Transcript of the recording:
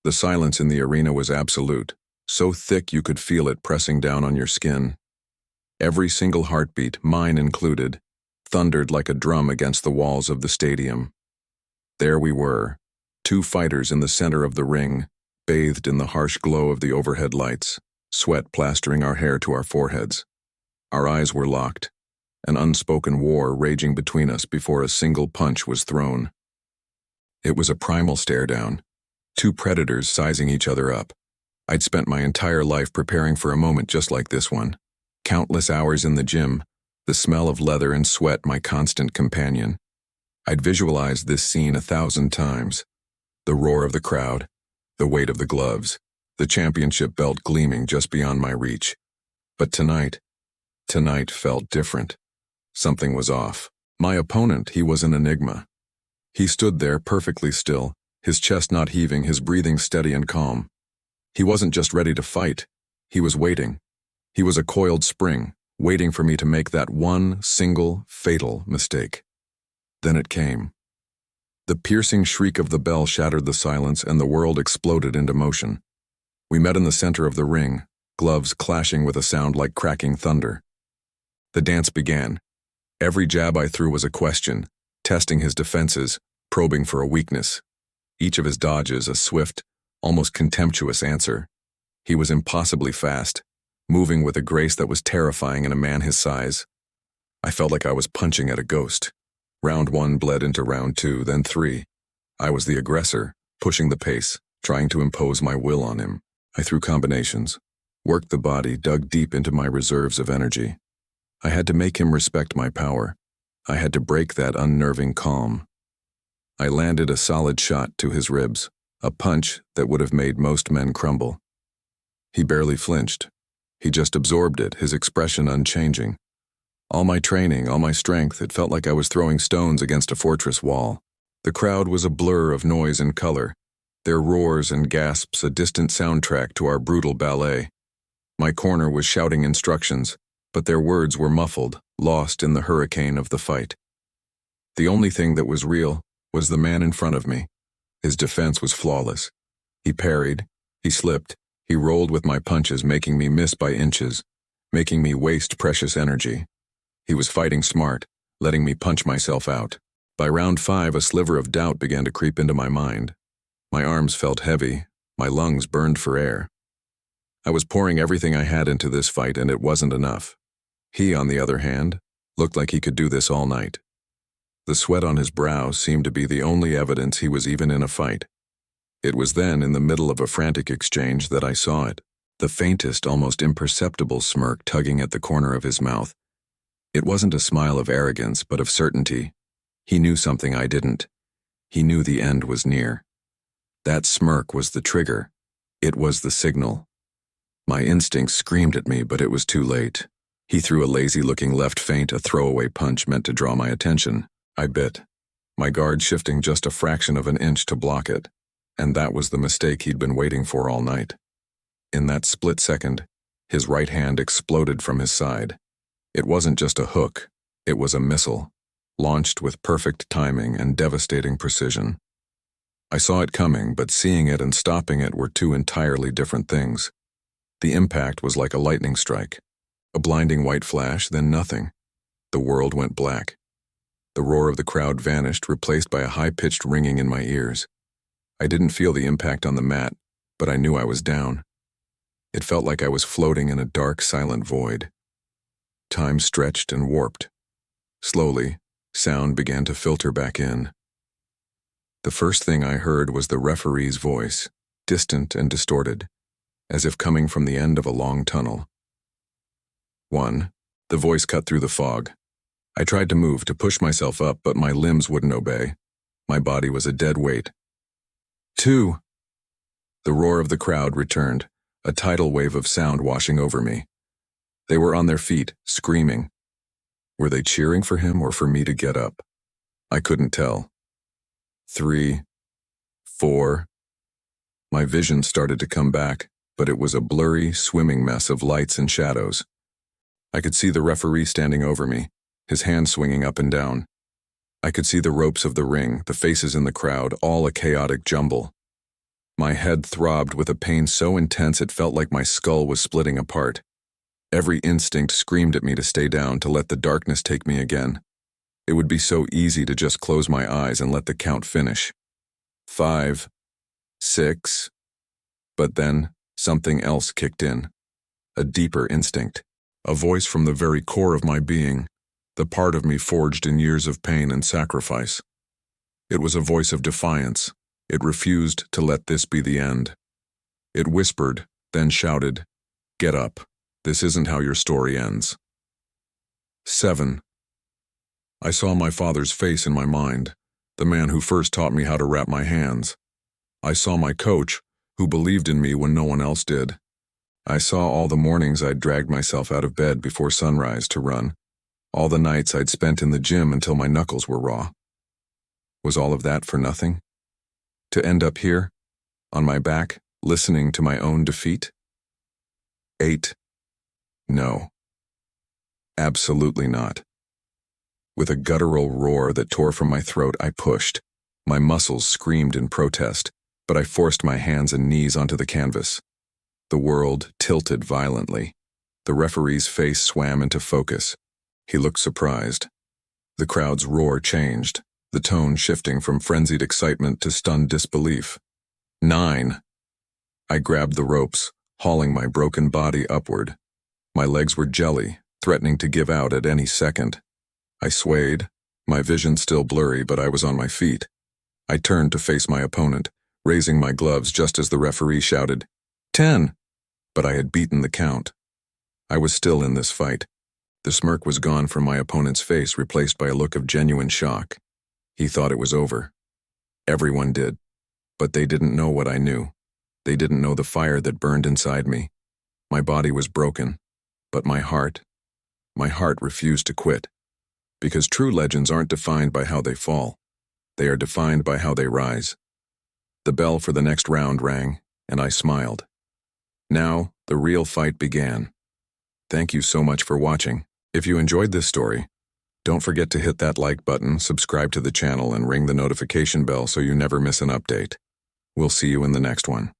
The silence in the arena was absolute, so thick you could feel it pressing down on your skin. Every single heartbeat, mine included, thundered like a drum against the walls of the stadium. There we were, two fighters in the center of the ring, bathed in the harsh glow of the overhead lights, sweat plastering our hair to our foreheads. Our eyes were locked, an unspoken war raging between us before a single punch was thrown. It was a primal stare-down, two predators sizing each other up. I'd spent my entire life preparing for a moment just like this one. Countless hours in the gym, the smell of leather and sweat my constant companion. I'd visualized this scene 1,000 times. The roar of the crowd, the weight of the gloves, the championship belt gleaming just beyond my reach. But tonight felt different. Something was off. My opponent, he was an enigma. He stood there perfectly still, his chest not heaving, his breathing steady and calm. He wasn't just ready to fight, he was waiting. He was a coiled spring, waiting for me to make that one single, fatal mistake. Then it came. The piercing shriek of the bell shattered the silence and the world exploded into motion. We met in the center of the ring, gloves clashing with a sound like cracking thunder. The dance began. Every jab I threw was a question, testing his defenses, probing for a weakness. Each of his dodges a swift, almost contemptuous answer. He was impossibly fast, moving with a grace that was terrifying in a man his size. I felt like I was punching at a ghost. Round 1 bled into round 2, then 3. I was the aggressor, pushing the pace, trying to impose my will on him. I threw combinations, worked the body, dug deep into my reserves of energy. I had to make him respect my power. I had to break that unnerving calm. I landed a solid shot to his ribs, a punch that would have made most men crumble. He barely flinched. He just absorbed it, his expression unchanging. All my training, all my strength, it felt like I was throwing stones against a fortress wall. The crowd was a blur of noise and color, their roars and gasps a distant soundtrack to our brutal ballet. My corner was shouting instructions, but their words were muffled, lost in the hurricane of the fight. The only thing that was real was the man in front of me. His defense was flawless. He parried, he slipped, he rolled with my punches, making me miss by inches, making me waste precious energy. He was fighting smart, letting me punch myself out. By round 5, a sliver of doubt began to creep into my mind. My arms felt heavy, my lungs burned for air. I was pouring everything I had into this fight, and it wasn't enough. He, on the other hand, looked like he could do this all night. The sweat on his brow seemed to be the only evidence he was even in a fight. It was then, in the middle of a frantic exchange, that I saw it, the faintest, almost imperceptible smirk tugging at the corner of his mouth. It wasn't a smile of arrogance, but of certainty. He knew something I didn't. He knew the end was near. That smirk was the trigger. It was the signal. My instincts screamed at me, but it was too late. He threw a lazy-looking left feint, a throwaway punch meant to draw my attention. I bit, my guard shifting just a fraction of an inch to block it, and that was the mistake he'd been waiting for all night. In that split second, his right hand exploded from his side. It wasn't just a hook, it was a missile, launched with perfect timing and devastating precision. I saw it coming, but seeing it and stopping it were two entirely different things. The impact was like a lightning strike. A blinding white flash, then nothing. The world went black. The roar of the crowd vanished, replaced by a high-pitched ringing in my ears. I didn't feel the impact on the mat, but I knew I was down. It felt like I was floating in a dark, silent void. Time stretched and warped. Slowly, sound began to filter back in. The first thing I heard was the referee's voice, distant and distorted, as if coming from the end of a long tunnel. 1. The voice cut through the fog. I tried to move, to push myself up, but my limbs wouldn't obey. My body was a dead weight. 2. The roar of the crowd returned, a tidal wave of sound washing over me. They were on their feet, screaming. Were they cheering for him or for me to get up? I couldn't tell. 3. 4. My vision started to come back, but it was a blurry, swimming mess of lights and shadows. I could see the referee standing over me, his hand swinging up and down. I could see the ropes of the ring, the faces in the crowd, all a chaotic jumble. My head throbbed with a pain so intense it felt like my skull was splitting apart. Every instinct screamed at me to stay down, to let the darkness take me again. It would be so easy to just close my eyes and let the count finish. 5, 6. But then, something else kicked in. A deeper instinct. A voice from the very core of my being, the part of me forged in years of pain and sacrifice. It was a voice of defiance. It refused to let this be the end. It whispered, then shouted, "Get up. This isn't how your story ends." 7. I saw my father's face in my mind, the man who first taught me how to wrap my hands. I saw my coach, who believed in me when no one else did. I saw all the mornings I'd dragged myself out of bed before sunrise to run, all the nights I'd spent in the gym until my knuckles were raw. Was all of that for nothing? To end up here, on my back, listening to my own defeat? 8. No. Absolutely not. With a guttural roar that tore from my throat, I pushed. My muscles screamed in protest, but I forced my hands and knees onto the canvas. The world tilted violently. The referee's face swam into focus. He looked surprised. The crowd's roar changed, the tone shifting from frenzied excitement to stunned disbelief. 9. I grabbed the ropes, hauling my broken body upward. My legs were jelly, threatening to give out at any second. I swayed, my vision still blurry, but I was on my feet. I turned to face my opponent, raising my gloves just as the referee shouted, 10! But I had beaten the count. I was still in this fight. The smirk was gone from my opponent's face, replaced by a look of genuine shock. He thought it was over. Everyone did. But they didn't know what I knew. They didn't know the fire that burned inside me. My body was broken, but my heart refused to quit. Because true legends aren't defined by how they fall. They are defined by how they rise. The bell for the next round rang, and I smiled. Now, the real fight began. Thank you so much for watching. If you enjoyed this story, don't forget to hit that like button, subscribe to the channel, and ring the notification bell so you never miss an update. We'll see you in the next one.